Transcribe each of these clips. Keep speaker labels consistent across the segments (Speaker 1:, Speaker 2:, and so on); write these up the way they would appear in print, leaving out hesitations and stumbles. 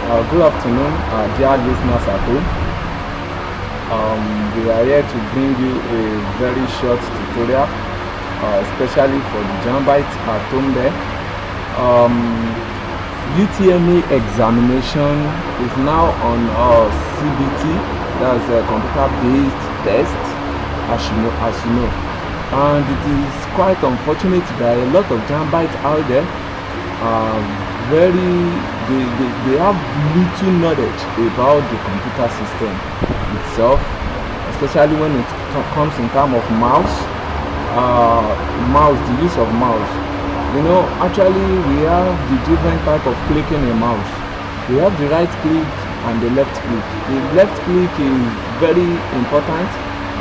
Speaker 1: Good afternoon, dear listeners at home. We are here to bring you a very short tutorial, especially for the Jambite at home there. UTME examination is now on CBT, that's a computer-based test, as you know. And it is quite unfortunate that a lot of Jambites out there they have little knowledge about the computer system itself, especially when it comes in terms of the use of mouse. Actually we have the different type of clicking a mouse. We have the right click and the left click. The left click is very important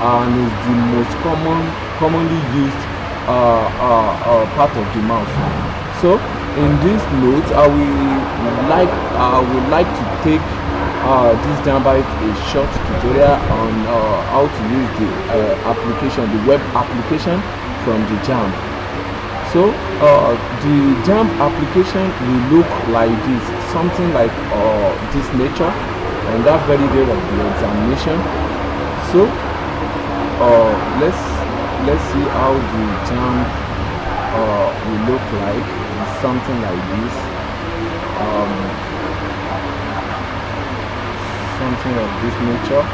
Speaker 1: and is the most commonly used part of the mouse. So in this note, I would like to take this Jambite a short tutorial on how to use the application, the web application from the Jamb. So the Jamb application will look like this, something like this nature, on that very day of the examination. So let's see how the Jamb will look like. Something like this, something of this nature,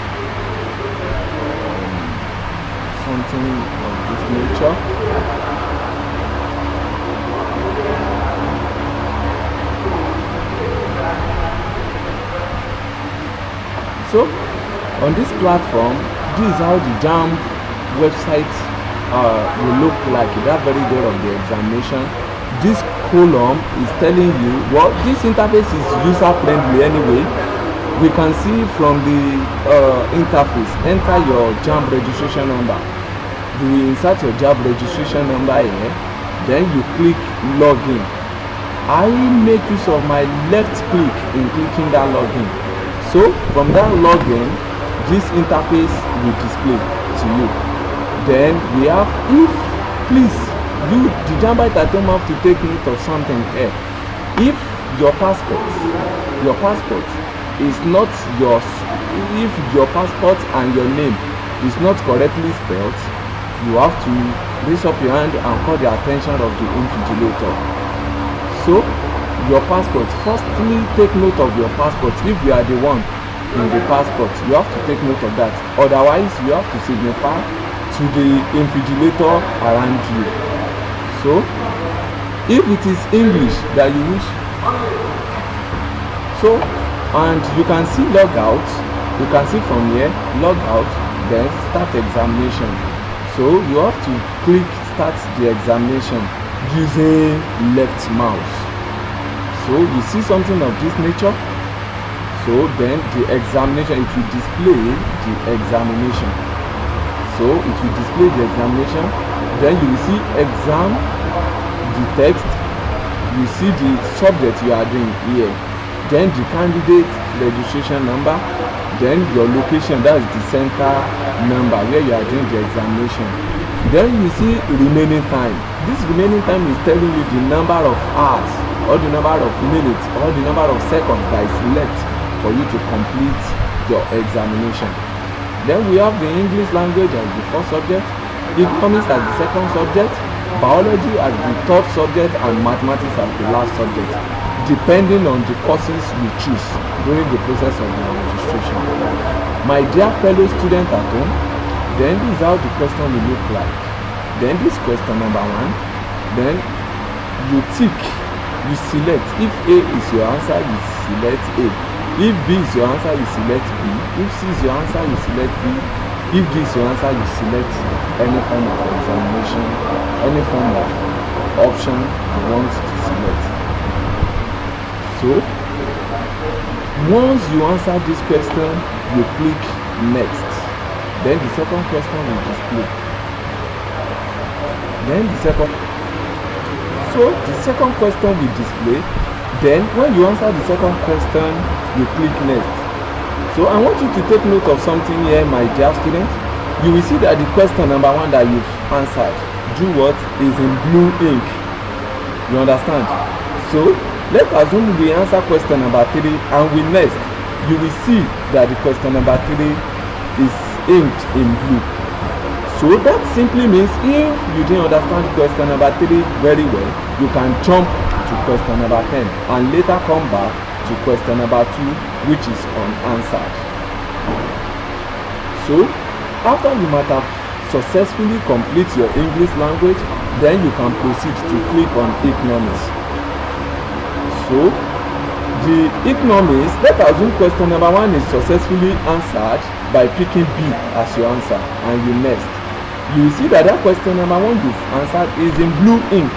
Speaker 1: So on this platform, this is how the Jamb website will look like that very day of the examination. This column is telling you this interface is user friendly anyway. We can see from the interface, enter your Jamb registration number. You will insert your Jamb registration number here, then you click login. I make use of my left click in clicking that login. So from that login, this interface will display to you. Then we have, the Jambite at home have to take note of something here. If your passport is not yours, if your passport and your name is not correctly spelled, you have to raise up your hand and call the attention of the invigilator. So your passport, firstly take note of your passport. If you are the one in the passport, you have to take note of that. Otherwise you have to signify to the invigilator around you. So if it is English that you wish, and you can see log out, you can see from here log out, then start examination. So you have to click start the examination using left mouse. So you see something of this nature. So then the examination, it will display the examination. So it will display the examination. Then you will see exam, the text, you see the subject you are doing here, then the candidate registration number, then your location, that is the center number where you are doing the examination. Then you see remaining time. This remaining time is telling you the number of hours or the number of minutes or the number of seconds that is left for you to complete your examination. Then we have the English language as the first subject, economics as the second subject, biology as the third subject, and mathematics as the last subject, depending on the courses you choose during the process of the registration. My dear fellow student at home, then this is how the question will look like. Then this question number 1, then you tick, you select. If A is your answer, you select A. If B is your answer, you select B. If C is your answer, you select B. If D is your answer, you select any form of examination, any form of option you want to select. So once you answer this question, you click next. Then the second question will display. So the second question will display. Then when you answer the second question, you click next. So I want you to take note of something here, my dear student. You will see that the question number 1 that you've answered, do what, is in blue ink. You understand? So Let's assume we answer question number 3 and we next. You will see that the question number 3 is inked in blue. So that simply means if you didn't understand question number 3 very well, you can jump to question number 10 and later come back to question number 2, which is unanswered. So after you might have successfully complete your English language, then you can proceed to click on economics. So the economics, let's assume question number 1 is successfully answered by picking B as your answer, and you next. You will see that that question number 1 you've answered is in blue ink.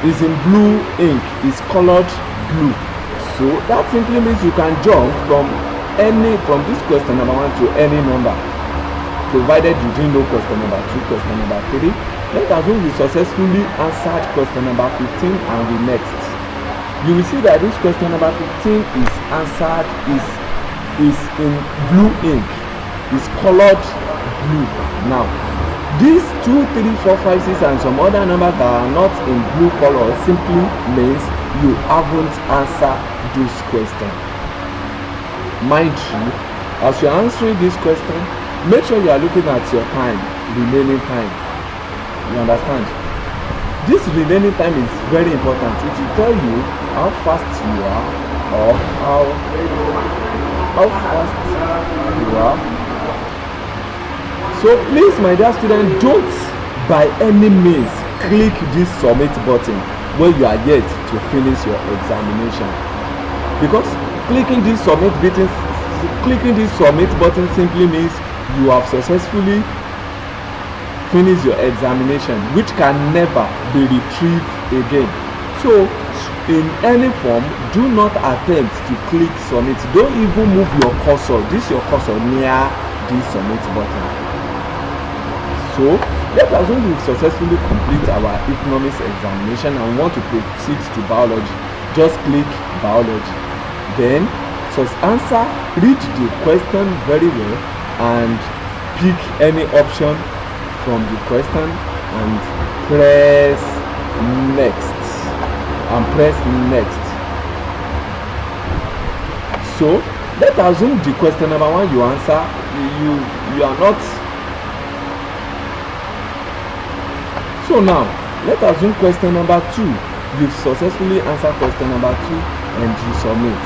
Speaker 1: Is in blue ink, is colored blue. So that simply means you can jump from this question number 1 to any number, provided you didn't know question number 2, question number 3. Let's assume we successfully answered question number 15 and we next. You will see that this question number 15 is answered, is in blue ink, is colored blue. Now these 2, 3, 4, 5, 6 and some other numbers that are not in blue color simply means you haven't answered this question. Mind you, as you're answering this question, make sure you are looking at your time, remaining time. You understand? This remaining time is very important. It will tell you how fast you are or how fast you are. So please, my dear student, don't by any means click this submit button when you are yet to finish your examination, because clicking this submit button simply means you have successfully finished your examination, which can never be retrieved again. So in any form, do not attempt to click submit. Don't even move your cursor, your cursor near this submit button. So let's assume we've successfully complete our economics examination and want to proceed to biology. Just click biology. Then read the question very well and pick any option from the question and press next. So let's assume the question number 1 you answer, you are not. So now let's assume question number 2, you've successfully answered question number 2 and you submit.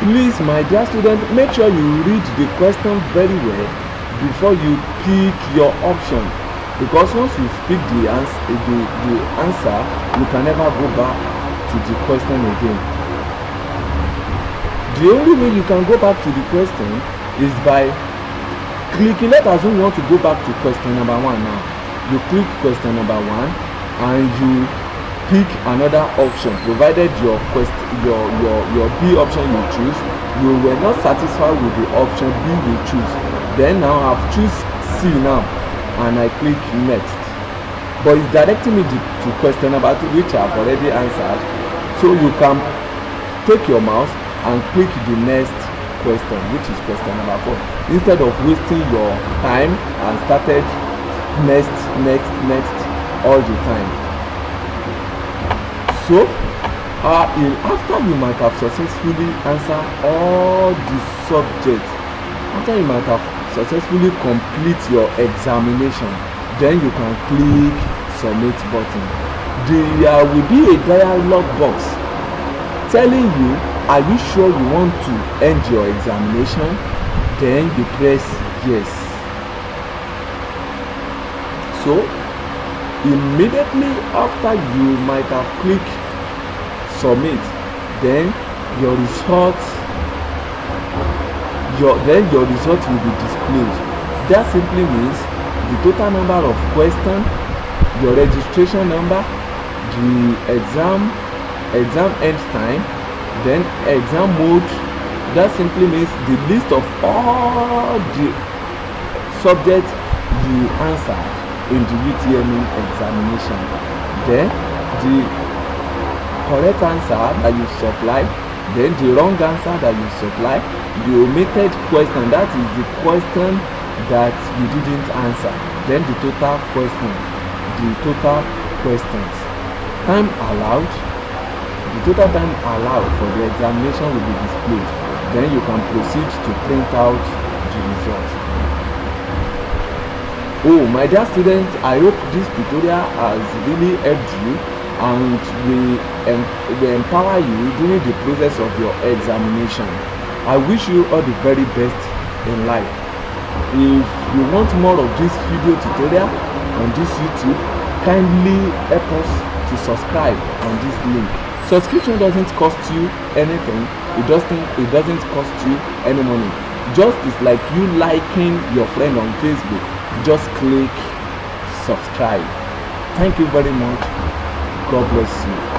Speaker 1: Please, my dear student, make sure you read the question very well before you pick your option, because once you pick the answer, you can never go back to the question again. The only way you can go back to the question is by clicking. Let us assume you want to go back to question number 1 now. You click question number 1 and you pick another option, provided your B option you choose, you were not satisfied with the option B you choose. Then now I've choose C now and I click next, but it's directing me to question number 2, which I've already answered. So you can take your mouse and click the next question, which is question number 4, instead of wasting your time and started next all the time. So after you might have successfully answered all the subjects, after you might have successfully complete your examination, then you can click submit button. There will be a dialog box telling you, are you sure you want to end your examination? Then you press yes. So immediately after you might have clicked submit, then your result will be displayed. That simply means the total number of questions, your registration number, the exam end time, then exam mode. That simply means the list of all the subjects you answered in the UTME examination. Then the correct answer that you supply, then the wrong answer that you supply, the omitted question, that is the question that you didn't answer, then the total questions. Time allowed, the total time allowed for the examination will be displayed. Then you can proceed to print out the result. Oh, my dear students, I hope this tutorial has really helped you and will empower you during the process of your examination. I wish you all the very best in life. If you want more of this video tutorial on this YouTube, kindly help us to subscribe on this link. Subscription doesn't cost you anything. It doesn't cost you any money. Just it's like you liking your friend on Facebook. Just click subscribe. Thank you very much. God bless you.